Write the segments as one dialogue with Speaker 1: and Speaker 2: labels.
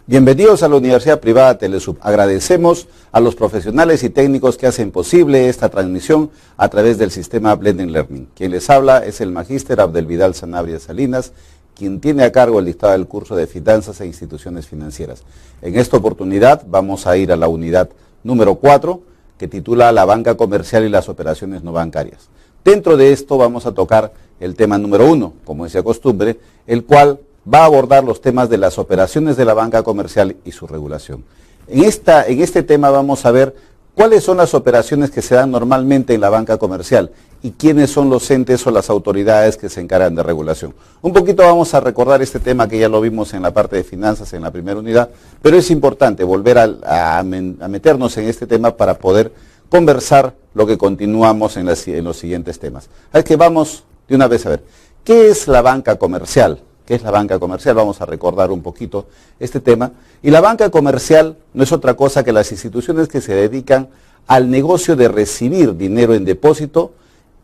Speaker 1: Bienvenidos a la Universidad Privada Telesub. Agradecemos a los profesionales y técnicos que hacen posible esta transmisión a través del sistema Blended Learning. Quien les habla es el magíster Abdelvidal Sanabria Salinas, quien tiene a cargo el dictado del curso de Finanzas e Instituciones Financieras. En esta oportunidad vamos a ir a la unidad número 4, que titula La banca comercial y las operaciones no bancarias. Dentro de esto vamos a tocar el tema número 1, como es de costumbre, el cual va a abordar los temas de las operaciones de la banca comercial y su regulación. En este tema vamos a ver cuáles son las operaciones que se dan normalmente en la banca comercial y quiénes son los entes o las autoridades que se encargan de regulación. Un poquito vamos a recordar este tema que ya lo vimos en la parte de finanzas en la primera unidad, pero es importante volver a meternos en este tema para poder conversar lo que continuamos en los siguientes temas. Así que vamos de una vez a ver, ¿qué es la banca comercial? ¿Qué es la banca comercial? Vamos a recordar un poquito este tema. Y la banca comercial no es otra cosa que las instituciones que se dedican al negocio de recibir dinero en depósito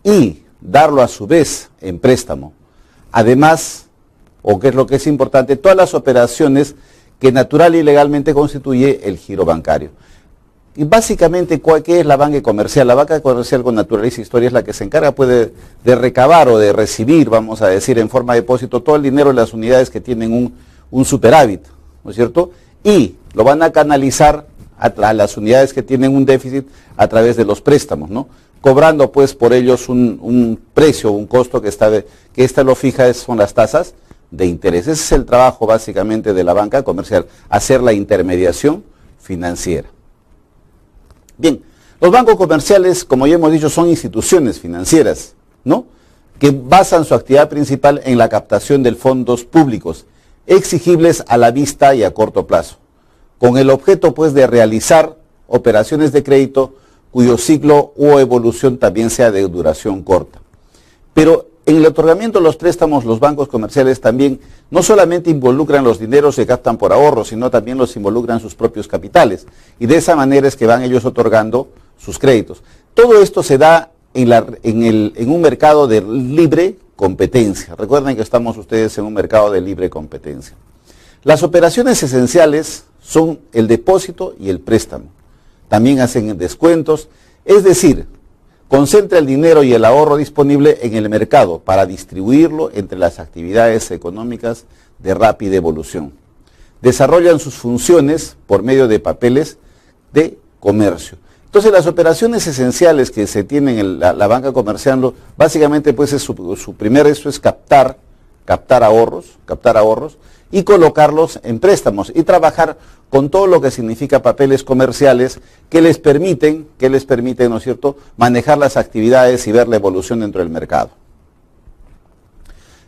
Speaker 1: y darlo a su vez en préstamo. Además, o que es lo que es importante, todas las operaciones que natural y legalmente constituye el giro bancario. Y básicamente, ¿qué es la banca comercial? La banca comercial con naturaleza y historia es la que se encarga de recabar o de recibir, vamos a decir, en forma de depósito todo el dinero de las unidades que tienen un superávit, ¿no es cierto? Y lo van a canalizar a las unidades que tienen un déficit a través de los préstamos, ¿no? Cobrando pues por ellos un precio, un costo que lo fija son las tasas de interés. Ese es el trabajo básicamente de la banca comercial, hacer la intermediación financiera. Bien, los bancos comerciales, como ya hemos dicho, son instituciones financieras, ¿no?, que basan su actividad principal en la captación de fondos públicos, exigibles a la vista y a corto plazo, con el objeto, pues, de realizar operaciones de crédito cuyo ciclo o evolución también sea de duración corta. Pero en el otorgamiento de los préstamos, los bancos comerciales también no solamente involucran los dineros que captan por ahorro, sino también los involucran sus propios capitales. Y de esa manera es que van ellos otorgando sus créditos. Todo esto se da en un mercado de libre competencia. Recuerden que estamos ustedes en un mercado de libre competencia. Las operaciones esenciales son el depósito y el préstamo. También hacen descuentos, es decir, concentra el dinero y el ahorro disponible en el mercado para distribuirlo entre las actividades económicas de rápida evolución. Desarrollan sus funciones por medio de papeles de comercio. Entonces, las operaciones esenciales que se tienen en la banca comercial, básicamente pues su primer eso es captar ahorros y colocarlos en préstamos y trabajar con todo lo que significa papeles comerciales que les permiten, ¿no es cierto?, manejar las actividades y ver la evolución dentro del mercado.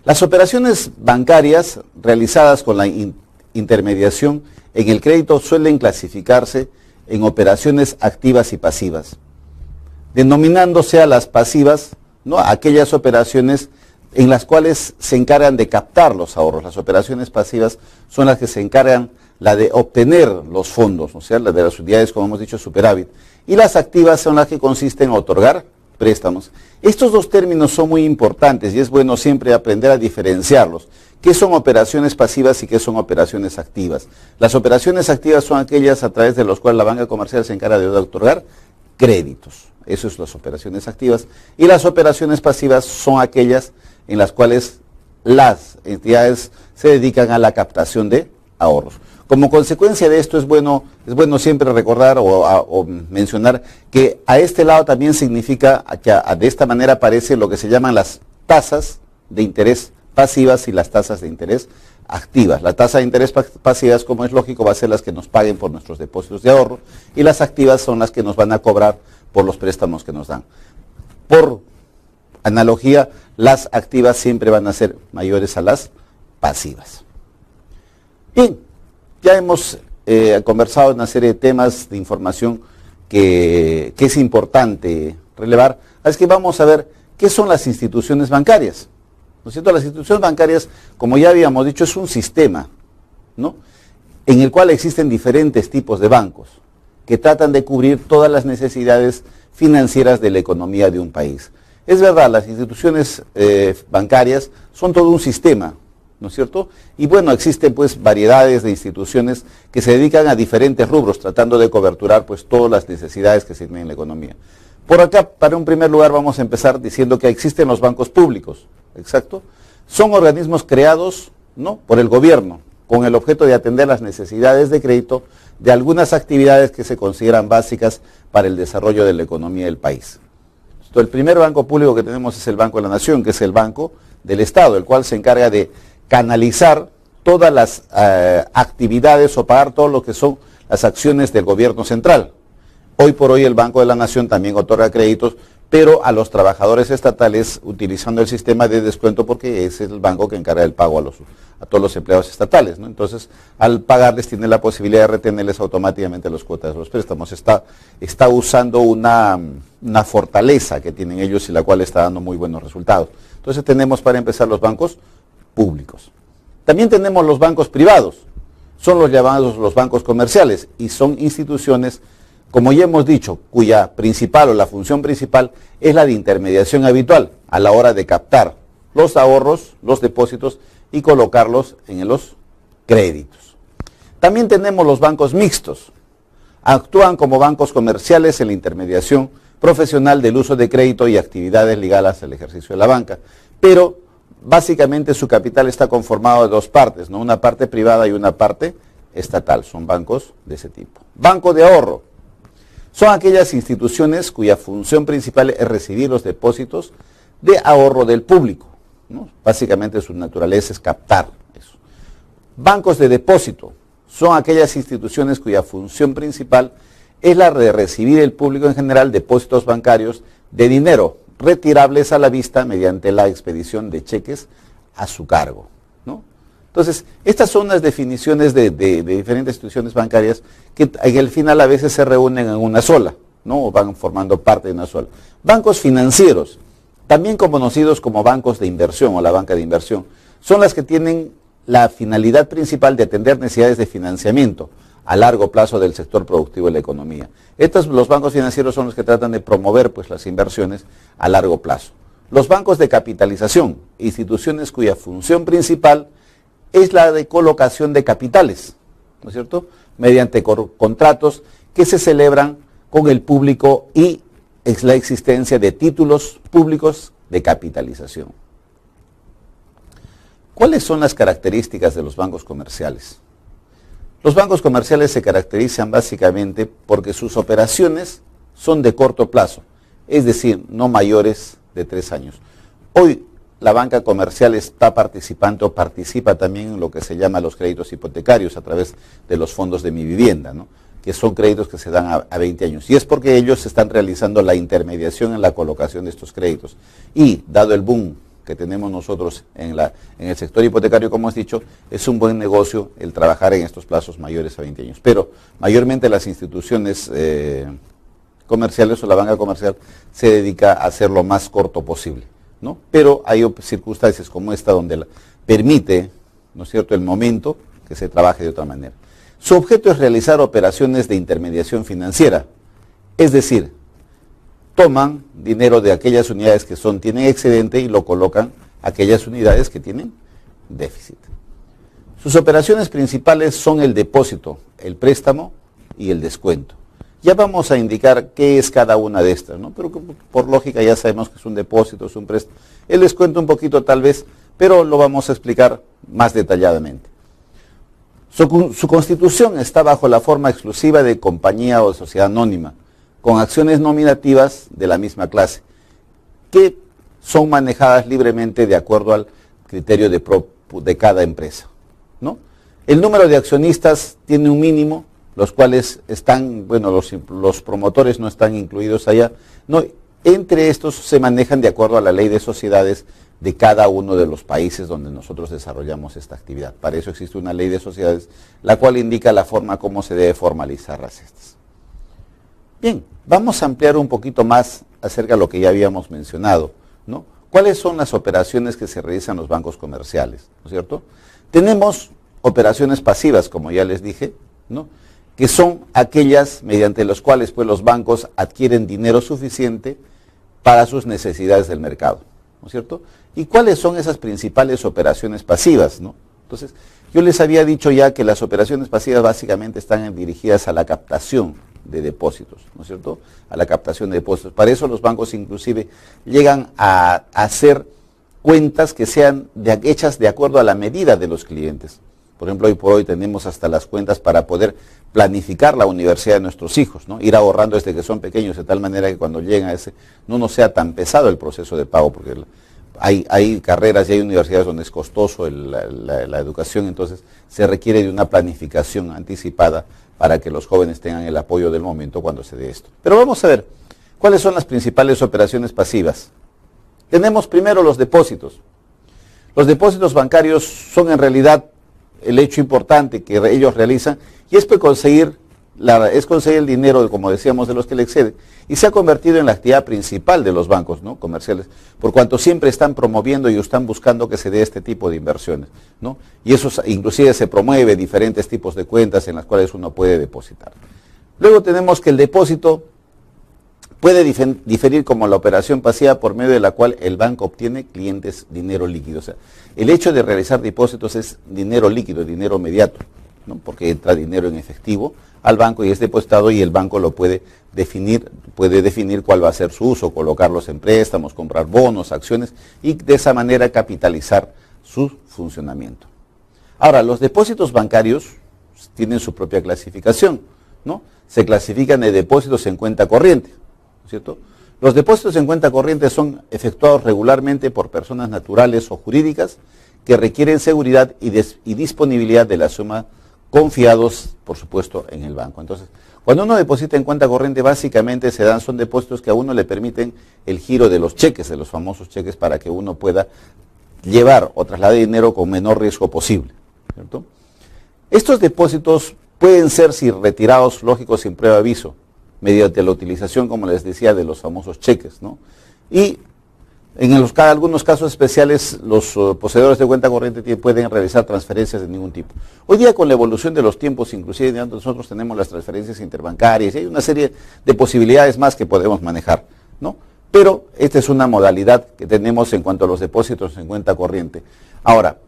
Speaker 1: Las operaciones bancarias realizadas con la intermediación en el crédito suelen clasificarse en operaciones activas y pasivas, denominándose a las pasivas, ¿no?, aquellas operaciones en las cuales se encargan de captar los ahorros. Las operaciones pasivas son las que se encargan de obtener los fondos, o sea, las de las unidades, como hemos dicho, superávit. Y las activas son las que consisten en otorgar préstamos. Estos dos términos son muy importantes y es bueno siempre aprender a diferenciarlos. ¿Qué son operaciones pasivas y qué son operaciones activas? Las operaciones activas son aquellas a través de las cuales la banca comercial se encarga de otorgar créditos. Eso es las operaciones activas. Y las operaciones pasivas son aquellas en las cuales las entidades se dedican a la captación de ahorros. Como consecuencia de esto es bueno siempre recordar o mencionar que a este lado también significa que de esta manera aparece lo que se llaman las tasas de interés pasivas y las tasas de interés activas. La tasa de interés pasivas, como es lógico, va a ser las que nos paguen por nuestros depósitos de ahorro y las activas son las que nos van a cobrar por los préstamos que nos dan. Por analogía, las activas siempre van a ser mayores a las pasivas. Bien, ya hemos conversado en una serie de temas de información que es importante relevar. Así que vamos a ver qué son las instituciones bancarias. ¿No es cierto? Las instituciones bancarias, como ya habíamos dicho, es un sistema, ¿no?, en el cual existen diferentes tipos de bancos que tratan de cubrir todas las necesidades financieras de la economía de un país. Es verdad, las instituciones bancarias son todo un sistema, ¿no es cierto? Y bueno, existen pues variedades de instituciones que se dedican a diferentes rubros, tratando de coberturar pues todas las necesidades que se tienen en la economía. Por acá, para un primer lugar, vamos a empezar diciendo que existen los bancos públicos, ¿exacto? Son organismos creados, ¿no?, por el gobierno, con el objeto de atender las necesidades de crédito de algunas actividades que se consideran básicas para el desarrollo de la economía del país. Entonces, el primer banco público que tenemos es el Banco de la Nación, que es el Banco del Estado, el cual se encarga de canalizar todas las actividades o pagar todo lo que son las acciones del gobierno central. Hoy por hoy el Banco de la Nación también otorga créditos, pero a los trabajadores estatales utilizando el sistema de descuento, porque es el banco que encarga el pago a todos los empleados estatales, ¿no? Entonces, al pagarles tiene la posibilidad de retenerles automáticamente las cuotas de los préstamos. Está usando una fortaleza que tienen ellos y la cual está dando muy buenos resultados. Entonces tenemos para empezar los bancos públicos. También tenemos los bancos privados, son los llamados los bancos comerciales y son instituciones, como ya hemos dicho, cuya principal o la función principal es la de intermediación habitual a la hora de captar los ahorros, los depósitos y colocarlos en los créditos. También tenemos los bancos mixtos, actúan como bancos comerciales en la intermediación profesional del uso de crédito y actividades ligadas al ejercicio de la banca, pero básicamente su capital está conformado de dos partes, ¿no?, una parte privada y una parte estatal. Son bancos de ese tipo. Banco de ahorro. Son aquellas instituciones cuya función principal es recibir los depósitos de ahorro del público, ¿no? Básicamente su naturaleza es captar eso. Bancos de depósito. Son aquellas instituciones cuya función principal es la de recibir el público en general depósitos bancarios de dinero retirables a la vista mediante la expedición de cheques a su cargo, ¿no? Entonces, estas son las definiciones de diferentes instituciones bancarias que al final a veces se reúnen en una sola, ¿no?, o van formando parte de una sola. Bancos financieros, también conocidos como bancos de inversión o la banca de inversión, son las que tienen la finalidad principal de atender necesidades de financiamiento a largo plazo del sector productivo de la economía. Los bancos financieros son los que tratan de promover pues las inversiones a largo plazo. Los bancos de capitalización, instituciones cuya función principal es la de colocación de capitales, ¿no es cierto?, mediante contratos que se celebran con el público y es la existencia de títulos públicos de capitalización. ¿Cuáles son las características de los bancos comerciales? Los bancos comerciales se caracterizan básicamente porque sus operaciones son de corto plazo, es decir, no mayores de 3 años. Hoy la banca comercial está participando, participa también en lo que se llama los créditos hipotecarios a través de los fondos de Mi Vivienda, ¿no?, que son créditos que se dan a 20 años. Y es porque ellos están realizando la intermediación en la colocación de estos créditos. Y dado el boom que tenemos nosotros en el sector hipotecario, como has dicho, es un buen negocio el trabajar en estos plazos mayores a 20 años. Pero mayormente las instituciones comerciales o la banca comercial se dedica a hacer lo más corto posible, ¿no? Pero hay circunstancias como esta donde permite, ¿no es cierto?, el momento que se trabaje de otra manera. Su objeto es realizar operaciones de intermediación financiera, es decir, toman dinero de aquellas unidades que tienen excedente y lo colocan a aquellas unidades que tienen déficit. Sus operaciones principales son el depósito, el préstamo y el descuento. Ya vamos a indicar qué es cada una de estas, ¿no?, pero por lógica ya sabemos que es un depósito, es un préstamo. El descuento un poquito tal vez, pero lo vamos a explicar más detalladamente. Su constitución está bajo la forma exclusiva de compañía o sociedad anónima, con acciones nominativas de la misma clase, que son manejadas libremente de acuerdo al criterio de cada empresa, ¿no? El número de accionistas tiene un mínimo, los cuales están, bueno, los promotores no están incluidos allá, no, entre estos se manejan de acuerdo a la ley de sociedades de cada uno de los países donde nosotros desarrollamos esta actividad. Para eso existe una ley de sociedades, la cual indica la forma como se debe formalizar las estas. Bien, vamos a ampliar un poquito más acerca de lo que ya habíamos mencionado, ¿no? ¿Cuáles son las operaciones que se realizan en los bancos comerciales, ¿no es cierto? Tenemos operaciones pasivas, como ya les dije, ¿no?, que son aquellas mediante las cuales pues, los bancos adquieren dinero suficiente para sus necesidades del mercado. ¿no es cierto? ¿Y cuáles son esas principales operaciones pasivas, ¿no? Entonces, yo les había dicho ya que las operaciones pasivas básicamente están dirigidas a la captación de depósitos, ¿no es cierto? A la captación de depósitos. Para eso los bancos inclusive llegan a hacer cuentas que sean hechas de acuerdo a la medida de los clientes. Por ejemplo, hoy por hoy tenemos hasta las cuentas para poder planificar la universidad de nuestros hijos, ¿no? Ir ahorrando desde que son pequeños, de tal manera que cuando lleguen a ese no nos sea tan pesado el proceso de pago, porque hay carreras y hay universidades donde es costoso la educación, entonces se requiere de una planificación anticipada para que los jóvenes tengan el apoyo del momento cuando se dé esto. Pero vamos a ver, ¿cuáles son las principales operaciones pasivas? Tenemos primero los depósitos. Los depósitos bancarios son en realidad el hecho importante que ellos realizan y es conseguir el dinero, como decíamos, de los que le exceden, y se ha convertido en la actividad principal de los bancos, ¿no?, comerciales, por cuanto siempre están promoviendo y están buscando que se dé este tipo de inversiones, ¿no? Y eso inclusive se promueve diferentes tipos de cuentas en las cuales uno puede depositar. Luego tenemos que el depósito puede diferir como la operación pasiva por medio de la cual el banco obtiene clientes dinero líquido. O sea, el hecho de realizar depósitos es dinero líquido, dinero inmediato, ¿no?, porque entra dinero en efectivo al banco y es depositado y el banco lo puede definir cuál va a ser su uso, colocarlos en préstamos, comprar bonos, acciones y de esa manera capitalizar su funcionamiento. Ahora, los depósitos bancarios tienen su propia clasificación, ¿no? Se clasifican de depósitos en cuenta corriente, ¿cierto? Los depósitos en cuenta corriente son efectuados regularmente por personas naturales o jurídicas que requieren seguridad y disponibilidad de la suma, confiados, por supuesto, en el banco. Entonces, cuando uno deposita en cuenta corriente, básicamente son depósitos que a uno le permiten el giro de los cheques, de los famosos cheques, para que uno pueda llevar o trasladar dinero con menor riesgo posible, ¿cierto? Estos depósitos pueden ser retirados, lógico, sin previo aviso, mediante la utilización, como les decía, de los famosos cheques, ¿no? Y en algunos casos especiales, los poseedores de cuenta corriente pueden realizar transferencias de ningún tipo. Hoy día, con la evolución de los tiempos, inclusive nosotros tenemos las transferencias interbancarias y hay una serie de posibilidades más que podemos manejar, ¿no? Pero esta es una modalidad que tenemos en cuanto a los depósitos en cuenta corriente. Ahora,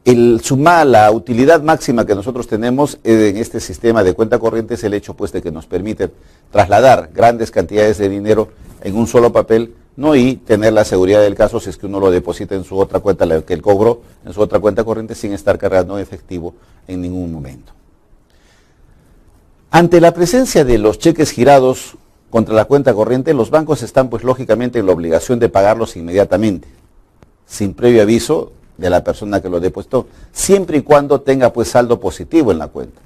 Speaker 1: la utilidad máxima que nosotros tenemos en este sistema de cuenta corriente es el hecho, pues, de que nos permite trasladar grandes cantidades de dinero en un solo papel, ¿no?, y tener la seguridad del caso si es que uno lo deposita en su otra cuenta, la que él cobró en su otra cuenta corriente, sin estar cargando efectivo en ningún momento. Ante la presencia de los cheques girados contra la cuenta corriente, los bancos están, pues, lógicamente en la obligación de pagarlos inmediatamente, sin previo aviso de la persona que lo depositó, siempre y cuando tenga, pues, saldo positivo en la cuenta.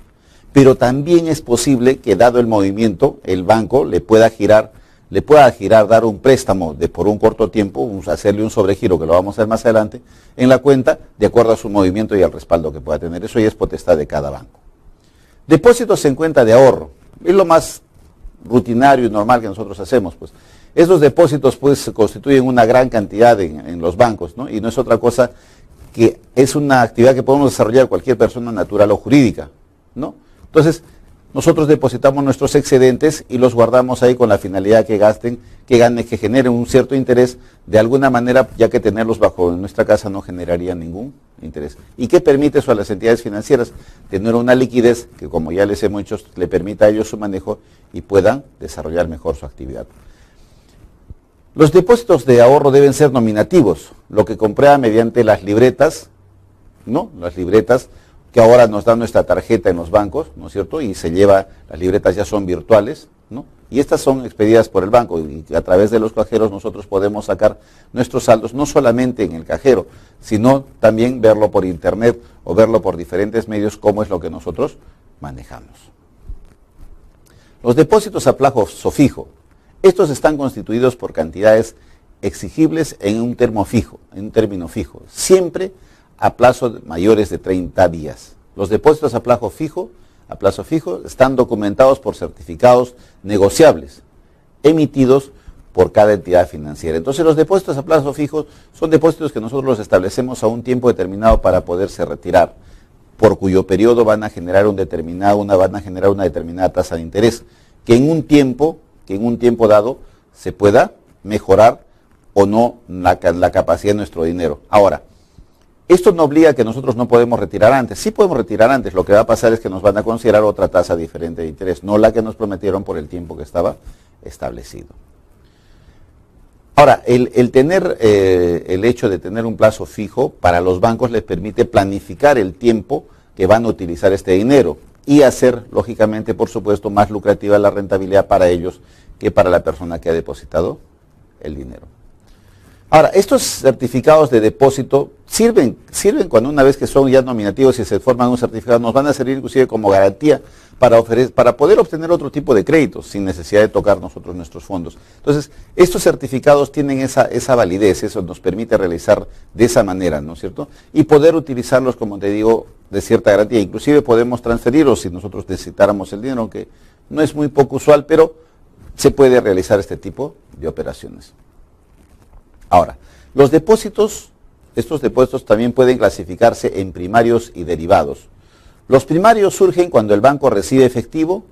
Speaker 1: Pero también es posible que, dado el movimiento, el banco le pueda girar, dar un préstamo por un corto tiempo, hacerle un sobregiro, que lo vamos a hacer más adelante, en la cuenta, de acuerdo a su movimiento y al respaldo que pueda tener. Eso ya es potestad de cada banco. Depósitos en cuenta de ahorro. Es lo más rutinario y normal que nosotros hacemos, pues. Esos depósitos, pues, constituyen una gran cantidad en los bancos, ¿no? Y no es otra cosa que es una actividad que podemos desarrollar cualquier persona natural o jurídica, ¿no? Entonces, nosotros depositamos nuestros excedentes y los guardamos ahí con la finalidad que generen un cierto interés de alguna manera, ya que tenerlos bajo nuestra casa no generaría ningún interés. ¿Y qué permite eso a las entidades financieras? Tener una liquidez que, como ya les hemos dicho, le permita a ellos su manejo y puedan desarrollar mejor su actividad. Los depósitos de ahorro deben ser nominativos, lo que comprueba mediante las libretas, ¿no? Las libretas que ahora nos dan nuestra tarjeta en los bancos, ¿no es cierto? Y las libretas ya son virtuales, ¿no? Y estas son expedidas por el banco y a través de los cajeros nosotros podemos sacar nuestros saldos, no solamente en el cajero, sino también verlo por internet o verlo por diferentes medios, como es lo que nosotros manejamos. Los depósitos a plazo fijo. Estos están constituidos por cantidades exigibles en un término fijo, siempre a plazos mayores de 30 días. Los depósitos a plazo fijo están documentados por certificados negociables, emitidos por cada entidad financiera. Entonces, los depósitos a plazo fijo son depósitos que nosotros los establecemos a un tiempo determinado para poderse retirar, por cuyo periodo van a generar una determinada tasa de interés, que en un tiempo dado se pueda mejorar o no la capacidad de nuestro dinero. Ahora, esto no obliga a que nosotros no podemos retirar antes. Sí podemos retirar antes. Lo que va a pasar es que nos van a considerar otra tasa diferente de interés, no la que nos prometieron por el tiempo que estaba establecido. Ahora, el hecho de tener un plazo fijo para los bancos les permite planificar el tiempo que van a utilizar este dinero y hacer, lógicamente, por supuesto, más lucrativa la rentabilidad para ellos que para la persona que ha depositado el dinero. Ahora, estos certificados de depósito sirven cuando una vez que son ya nominativos y se forman un certificado, nos van a servir inclusive como garantía para poder obtener otro tipo de créditos sin necesidad de tocar nosotros nuestros fondos. Entonces, estos certificados tienen esa validez, eso nos permite realizar de esa manera, ¿no es cierto? Y poder utilizarlos, como te digo, de cierta garantía. Inclusive podemos transferirlos si nosotros necesitáramos el dinero, aunque no es muy poco usual, pero se puede realizar este tipo de operaciones. Ahora, los depósitos, estos depósitos también pueden clasificarse en primarios y derivados. Los primarios surgen cuando el banco recibe efectivo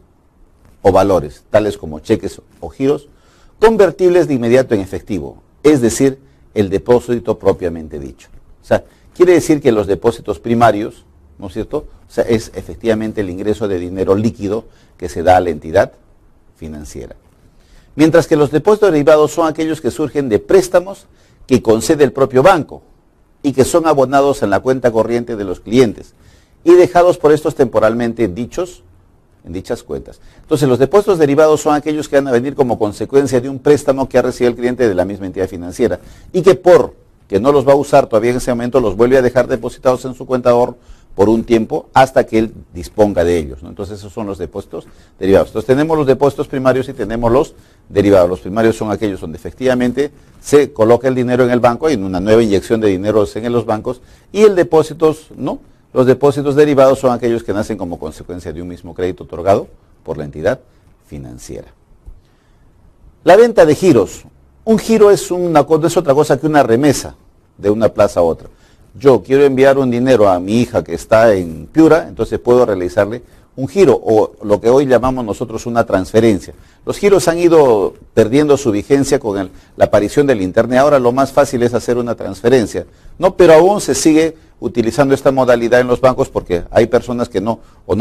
Speaker 1: o valores, tales como cheques o giros, convertibles de inmediato en efectivo, es decir, el depósito propiamente dicho. O sea, quiere decir que los depósitos primarios, ¿no es cierto? O sea, es efectivamente el ingreso de dinero líquido que se da a la entidad financiera. Mientras que los depósitos derivados son aquellos que surgen de préstamos que concede el propio banco y que son abonados en la cuenta corriente de los clientes y dejados por estos temporalmente en dichas cuentas. Entonces, los depósitos derivados son aquellos que van a venir como consecuencia de un préstamo que ha recibido el cliente de la misma entidad financiera y que porque no los va a usar todavía en ese momento, los vuelve a dejar depositados en su cuenta de ahorro por un tiempo hasta que él disponga de ellos, ¿no? Entonces esos son los depósitos derivados. Entonces tenemos los depósitos primarios y tenemos los derivados. Los primarios son aquellos donde efectivamente se coloca el dinero en el banco, hay una nueva inyección de dinero en los bancos, y el depósitos, ¿no? Los depósitos derivados son aquellos que nacen como consecuencia de un mismo crédito otorgado por la entidad financiera. La venta de giros. Un giro es otra cosa que una remesa de una plaza a otra. Yo quiero enviar un dinero a mi hija que está en Piura, entonces puedo realizarle un giro, o lo que hoy llamamos nosotros una transferencia. Los giros han ido perdiendo su vigencia con la aparición del Internet. Ahora lo más fácil es hacer una transferencia, ¿no? Pero aún se sigue utilizando esta modalidad en los bancos porque hay personas que no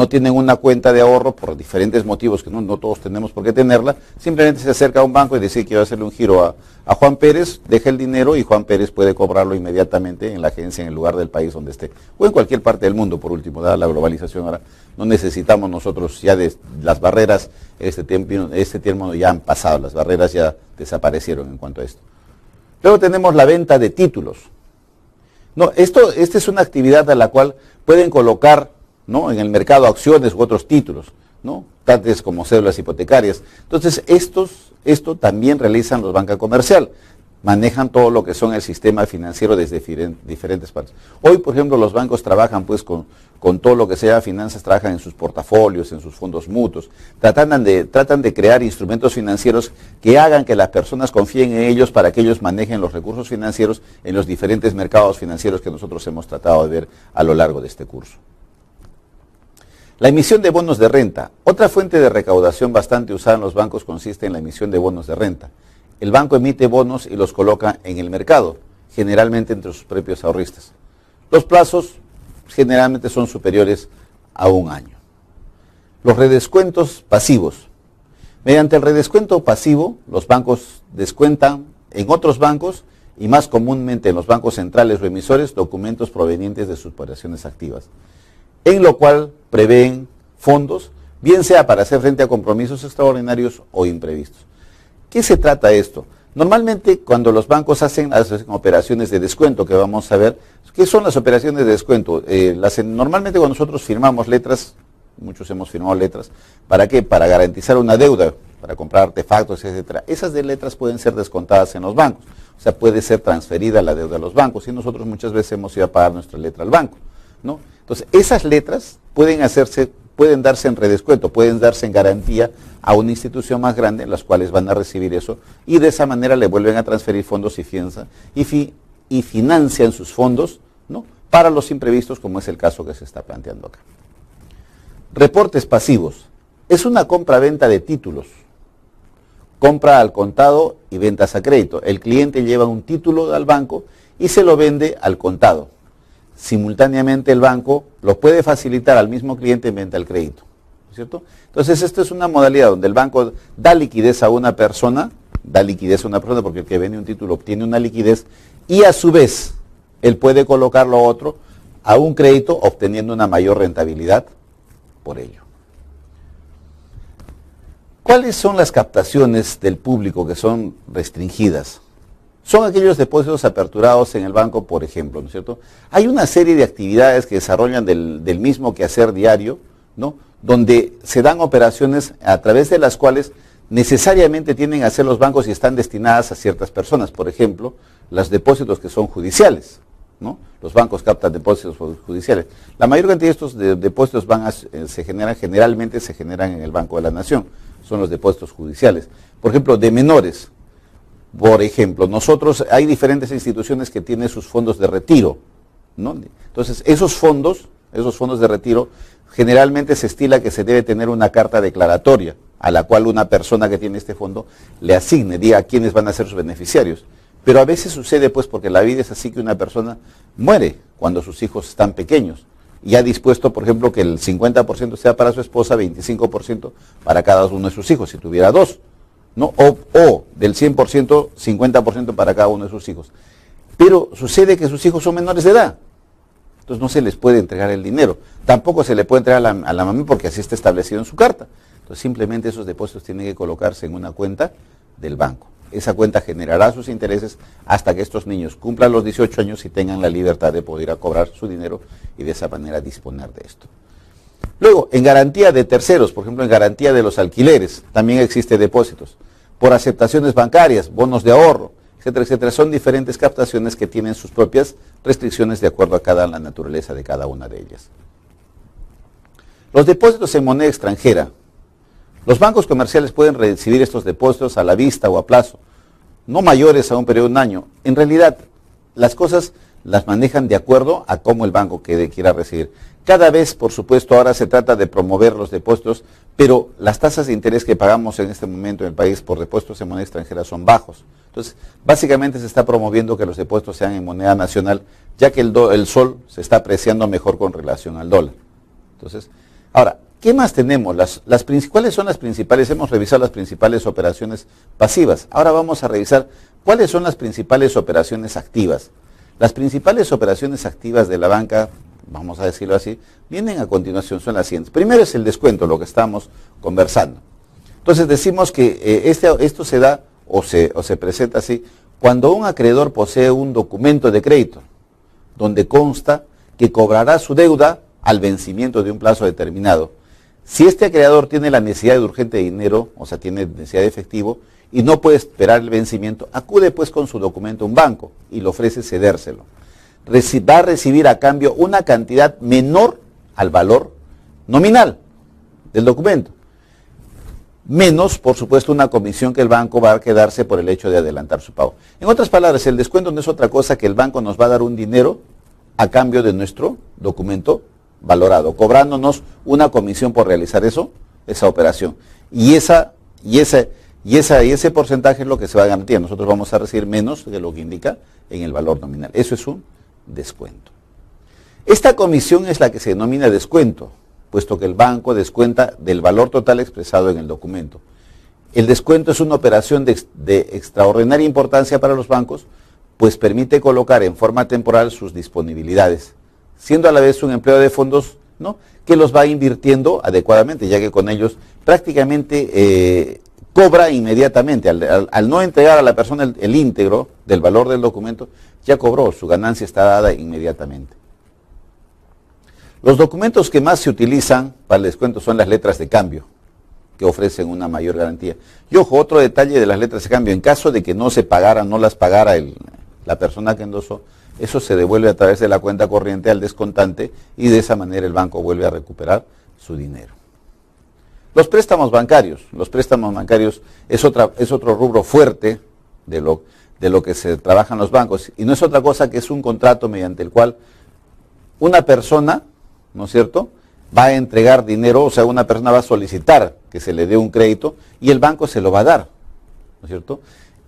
Speaker 1: tienen una cuenta de ahorro por diferentes motivos, que no todos tenemos por qué tenerla. Simplemente se acerca a un banco y dice: quiero hacerle un giro a Juan Pérez, deja el dinero y Juan Pérez puede cobrarlo inmediatamente en la agencia, en el lugar del país donde esté, o en cualquier parte del mundo. Por último, dada la globalización, ahora no necesitamos nosotros ya de las barreras. Este tiempo ya han pasado, las barreras ya desaparecieron en cuanto a esto. Luego tenemos la venta de títulos. No, esta es una actividad a la cual pueden colocar, ¿no?, en el mercado acciones u otros títulos, ¿no?, tales como cédulas hipotecarias. Entonces, esto también realizan los bancos comerciales. Manejan todo lo que son el sistema financiero desde diferentes partes. Hoy, por ejemplo, los bancos trabajan pues con todo lo que sea finanzas, trabajan en sus portafolios, en sus fondos mutuos, tratan de crear instrumentos financieros que hagan que las personas confíen en ellos para que ellos manejen los recursos financieros en los diferentes mercados financieros que nosotros hemos tratado de ver a lo largo de este curso. La emisión de bonos de renta. Otra fuente de recaudación bastante usada en los bancos consiste en la emisión de bonos de renta. El banco emite bonos y los coloca en el mercado, generalmente entre sus propios ahorristas. Los plazos generalmente son superiores a un año. Los redescuentos pasivos. Mediante el redescuento pasivo, los bancos descuentan en otros bancos y más comúnmente en los bancos centrales o emisores documentos provenientes de sus operaciones activas, en lo cual prevén fondos, bien sea para hacer frente a compromisos extraordinarios o imprevistos. ¿Qué se trata esto? Normalmente cuando los bancos hacen operaciones de descuento, que vamos a ver, ¿qué son las operaciones de descuento? Normalmente cuando nosotros firmamos letras, muchos hemos firmado letras, ¿para qué? Para garantizar una deuda, para comprar artefactos, etcétera. Esas de letras pueden ser descontadas en los bancos, o sea, puede ser transferida la deuda a los bancos y nosotros muchas veces hemos ido a pagar nuestra letra al banco, ¿no? Entonces, esas letras pueden darse en redescuento, pueden darse en garantía a una institución más grande, las cuales van a recibir eso, y de esa manera le vuelven a transferir fondos y financian sus fondos, ¿no?, para los imprevistos, como es el caso que se está planteando acá. Reportes pasivos. Es una compra-venta de títulos compra al contado y ventas a crédito. El cliente lleva un título al banco y se lo vende al contado. Simultáneamente el banco lo puede facilitar al mismo cliente en venta al crédito, ¿cierto? Entonces esto es una modalidad donde el banco da liquidez a una persona, porque el que vende un título obtiene una liquidez y a su vez él puede colocarlo a otro a un crédito obteniendo una mayor rentabilidad por ello. ¿Cuáles son las captaciones del público que son restringidas? Son aquellos depósitos aperturados en el banco, por ejemplo, ¿no es cierto? Hay una serie de actividades que desarrollan del mismo quehacer diario, ¿no? Donde se dan operaciones a través de las cuales necesariamente tienen que hacer los bancos y están destinadas a ciertas personas. Por ejemplo, los depósitos que son judiciales, ¿no? Los bancos captan depósitos judiciales. La mayor cantidad de estos depósitos generalmente se generan en el Banco de la Nación. Son los depósitos judiciales. Por ejemplo, de menores. Por ejemplo, hay diferentes instituciones que tienen sus fondos de retiro, ¿no? Entonces, esos fondos de retiro, generalmente se estila que se debe tener una carta declaratoria a la cual una persona que tiene este fondo le asigne, diga quiénes van a ser sus beneficiarios. Pero a veces sucede pues porque la vida es así que una persona muere cuando sus hijos están pequeños y ha dispuesto, por ejemplo, que el 50% sea para su esposa, 25% para cada uno de sus hijos, si tuviera dos, ¿no? O del 100%, 50% para cada uno de sus hijos. Pero sucede que sus hijos son menores de edad. Entonces no se les puede entregar el dinero. Tampoco se le puede entregar a la mamá porque así está establecido en su carta. Entonces simplemente esos depósitos tienen que colocarse en una cuenta del banco. Esa cuenta generará sus intereses hasta que estos niños cumplan los 18 años y tengan la libertad de poder ir a cobrar su dinero y de esa manera disponer de esto. Luego, en garantía de terceros, por ejemplo, en garantía de los alquileres, también existe depósitos. Por aceptaciones bancarias, bonos de ahorro, etcétera, etcétera. Son diferentes captaciones que tienen sus propias restricciones de acuerdo a la naturaleza de cada una de ellas. Los depósitos en moneda extranjera. Los bancos comerciales pueden recibir estos depósitos a la vista o a plazo, no mayores a un periodo de un año. En realidad, las cosas las manejan de acuerdo a cómo el banco quiera recibir. Cada vez, por supuesto, ahora se trata de promover los depósitos, pero las tasas de interés que pagamos en este momento en el país por depósitos en moneda extranjera son bajos. Entonces, básicamente se está promoviendo que los depósitos sean en moneda nacional, ya que el sol se está apreciando mejor con relación al dólar. Entonces, ahora, ¿qué más tenemos? ¿Cuáles son las principales? Hemos revisado las principales operaciones pasivas. Ahora vamos a revisar cuáles son las principales operaciones activas. Las principales operaciones activas de la banca, vamos a decirlo así, vienen a continuación, son las siguientes. Primero es el descuento, lo que estamos conversando. Entonces decimos que esto se da o se presenta así cuando un acreedor posee un documento de crédito donde consta que cobrará su deuda al vencimiento de un plazo determinado. Si este acreedor tiene la necesidad de urgente dinero, o sea, tiene necesidad de efectivo, y no puede esperar el vencimiento, acude pues con su documento a un banco y le ofrece cedérselo. Va a recibir a cambio una cantidad menor al valor nominal del documento. Menos, por supuesto, una comisión que el banco va a quedarse por el hecho de adelantar su pago. En otras palabras, el descuento no es otra cosa que el banco nos va a dar un dinero a cambio de nuestro documento valorado, cobrándonos una comisión por realizar esa operación. Y ese porcentaje es lo que se va a garantizar. Nosotros vamos a recibir menos de lo que indica en el valor nominal. Eso es un descuento. Esta comisión es la que se denomina descuento, puesto que el banco descuenta del valor total expresado en el documento. El descuento es una operación de extraordinaria importancia para los bancos, pues permite colocar en forma temporal sus disponibilidades, siendo a la vez un empleo de fondos, ¿no?, que los va invirtiendo adecuadamente, ya que con ellos prácticamente cobra inmediatamente. Al no entregar a la persona el íntegro del valor del documento, ya cobró, su ganancia está dada inmediatamente. Los documentos que más se utilizan para el descuento son las letras de cambio, que ofrecen una mayor garantía. Y ojo, otro detalle de las letras de cambio, en caso de que no las pagara la persona que endosó, eso se devuelve a través de la cuenta corriente al descontante y de esa manera el banco vuelve a recuperar su dinero. Los préstamos bancarios. Los préstamos bancarios es otro rubro fuerte de lo que se trabaja en los bancos y no es otra cosa que es un contrato mediante el cual una persona, ¿no es cierto?, va a entregar dinero, o sea, una persona va a solicitar que se le dé un crédito y el banco se lo va a dar. ¿no es cierto?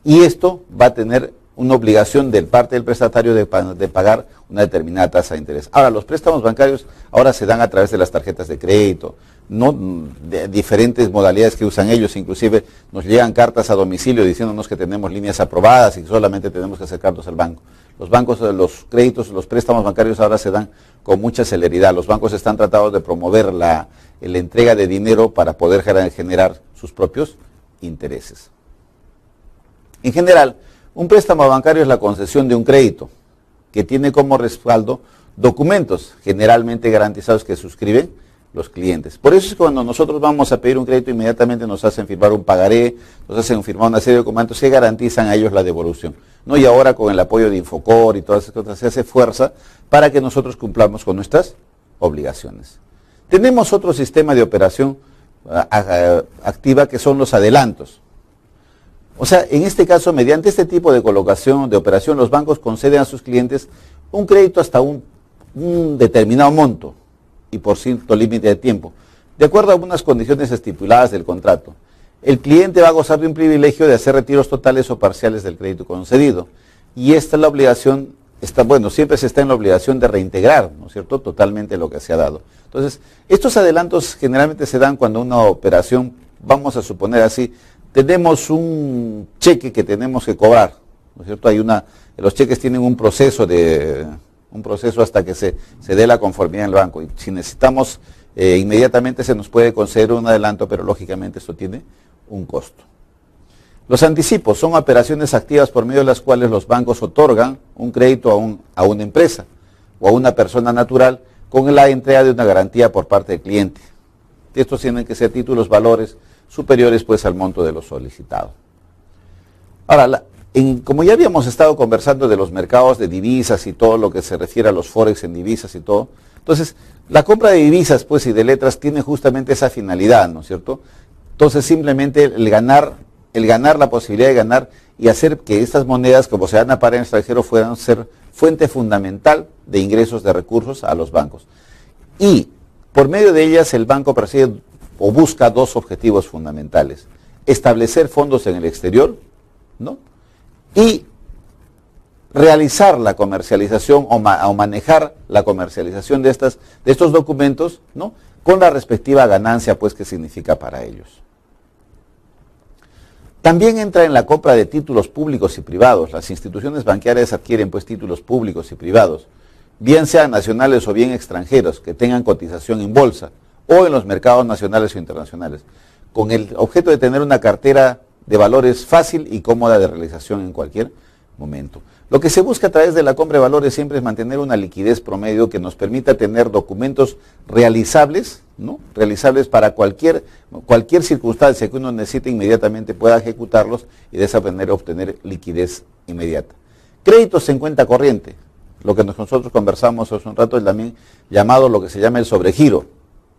Speaker 1: Y esto va a tener una obligación de parte del prestatario de pagar una determinada tasa de interés. Ahora, los préstamos bancarios ahora se dan a través de las tarjetas de crédito, no de diferentes modalidades que usan ellos, inclusive nos llegan cartas a domicilio diciéndonos que tenemos líneas aprobadas y que solamente tenemos que acercarnos al banco. Los bancos, los créditos, los préstamos bancarios ahora se dan con mucha celeridad. Los bancos están tratando de promover la entrega de dinero para poder generar sus propios intereses. En general, un préstamo bancario es la concesión de un crédito que tiene como respaldo documentos generalmente garantizados que suscriben los clientes. Por eso es que cuando nosotros vamos a pedir un crédito, inmediatamente nos hacen firmar un pagaré, nos hacen firmar una serie de documentos que garantizan a ellos la devolución, ¿no? Y ahora con el apoyo de Infocor y todas esas cosas se hace fuerza para que nosotros cumplamos con nuestras obligaciones. Tenemos otro sistema de operación activa que son los adelantos. O sea, en este caso, mediante este tipo de colocación, de operación, los bancos conceden a sus clientes un crédito hasta un determinado monto y por cierto límite de tiempo, de acuerdo a algunas condiciones estipuladas del contrato. El cliente va a gozar de un privilegio de hacer retiros totales o parciales del crédito concedido. Y esta es la obligación, siempre se está en la obligación de reintegrar, ¿no es cierto?, totalmente lo que se ha dado. Entonces, estos adelantos generalmente se dan cuando una operación, vamos a suponer así, tenemos un cheque que tenemos que cobrar, ¿no es cierto? Los cheques tienen un proceso hasta que se dé la conformidad en el banco. Y si necesitamos, inmediatamente se nos puede conceder un adelanto, pero lógicamente esto tiene un costo. Los anticipos son operaciones activas por medio de las cuales los bancos otorgan un crédito a una empresa o a una persona natural con la entrega de una garantía por parte del cliente. Estos tienen que ser títulos, valores superiores pues al monto de lo solicitado. Ahora, como ya habíamos estado conversando de los mercados de divisas y todo lo que se refiere a los forex en divisas y todo, entonces la compra de divisas pues y de letras tiene justamente esa finalidad, ¿no es cierto? Entonces simplemente el ganar la posibilidad de ganar y hacer que estas monedas, como se van a parar en el extranjero, puedan ser fuente fundamental de ingresos de recursos a los bancos. Y por medio de ellas el banco persigue o busca dos objetivos fundamentales: establecer fondos en el exterior, ¿no?, y realizar la comercialización o manejar la comercialización de estos documentos, ¿no?, con la respectiva ganancia pues que significa para ellos. También entra en la compra de títulos públicos y privados. Las instituciones bancarias adquieren pues títulos públicos y privados, bien sean nacionales o bien extranjeros, que tengan cotización en bolsa o en los mercados nacionales o internacionales, con el objeto de tener una cartera de valores fácil y cómoda de realización en cualquier momento. Lo que se busca a través de la compra de valores siempre es mantener una liquidez promedio que nos permita tener documentos realizables, ¿no?, realizables para cualquier circunstancia que uno necesite, inmediatamente pueda ejecutarlos y de esa manera obtener liquidez inmediata. Créditos en cuenta corriente, lo que nosotros conversamos hace un rato, es también llamado lo que se llama el sobregiro,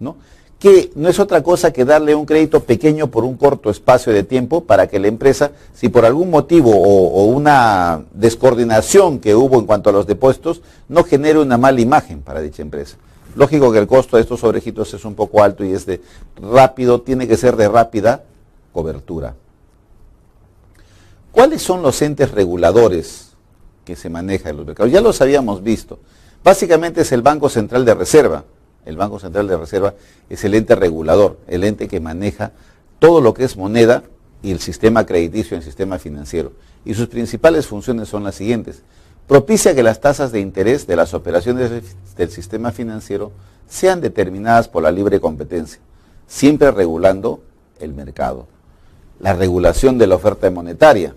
Speaker 1: ¿no?, que no es otra cosa que darle un crédito pequeño por un corto espacio de tiempo para que la empresa, si por algún motivo o una descoordinación que hubo en cuanto a los depósitos, no genere una mala imagen para dicha empresa. Lógico que el costo de estos sobregiros es un poco alto y es tiene que ser de rápida cobertura. ¿Cuáles son los entes reguladores que se manejan en los mercados? Ya los habíamos visto. Básicamente es el Banco Central de Reserva. El Banco Central de Reserva es el ente regulador, el ente que maneja todo lo que es moneda y el sistema crediticio y el sistema financiero. Y sus principales funciones son las siguientes: propicia que las tasas de interés de las operaciones del sistema financiero sean determinadas por la libre competencia, siempre regulando el mercado. La regulación de la oferta monetaria,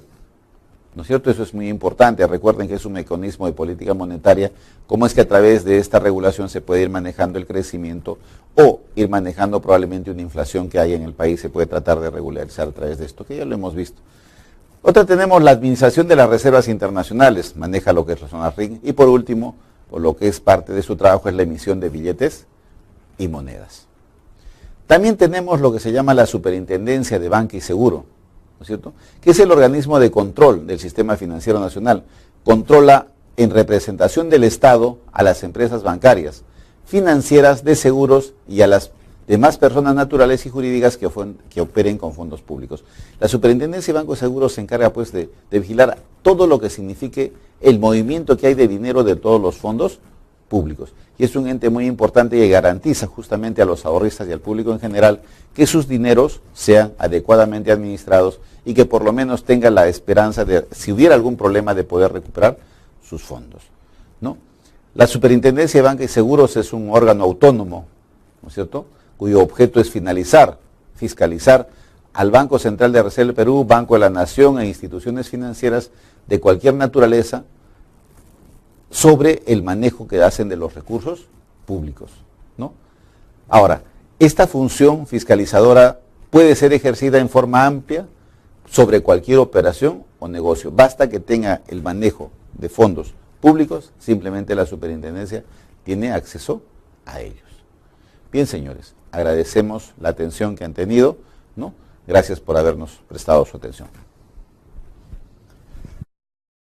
Speaker 1: ¿no es cierto? Eso es muy importante. Recuerden que es un mecanismo de política monetaria. Cómo es que a través de esta regulación se puede ir manejando el crecimiento o ir manejando probablemente una inflación que hay en el país. Se puede tratar de regularizar a través de esto, que ya lo hemos visto. Otra tenemos la administración de las reservas internacionales, maneja lo que es la zona RIN. Y por último, por lo que es parte de su trabajo, es la emisión de billetes y monedas. También tenemos lo que se llama la Superintendencia de Banca y Seguro, ¿no es cierto?, que es el organismo de control del sistema financiero nacional. Controla en representación del Estado a las empresas bancarias, financieras, de seguros y a las demás personas naturales y jurídicas que operen con fondos públicos. La Superintendencia de Banco de Seguros se encarga pues de vigilar todo lo que signifique el movimiento que hay de dinero de todos los fondos públicos. Y es un ente muy importante y garantiza justamente a los ahorristas y al público en general que sus dineros sean adecuadamente administrados y que por lo menos tengan la esperanza de, si hubiera algún problema, de poder recuperar sus fondos, ¿no? La Superintendencia de Banca y Seguros es un órgano autónomo, ¿no es cierto?, cuyo objeto es fiscalizar al Banco Central de Reserva del Perú, Banco de la Nación e instituciones financieras de cualquier naturaleza sobre el manejo que hacen de los recursos públicos, ¿no? Ahora, esta función fiscalizadora puede ser ejercida en forma amplia sobre cualquier operación o negocio. Basta que tenga el manejo de fondos públicos, simplemente la Superintendencia tiene acceso a ellos. Bien, señores, agradecemos la atención que han tenido, ¿no? Gracias por habernos prestado su atención.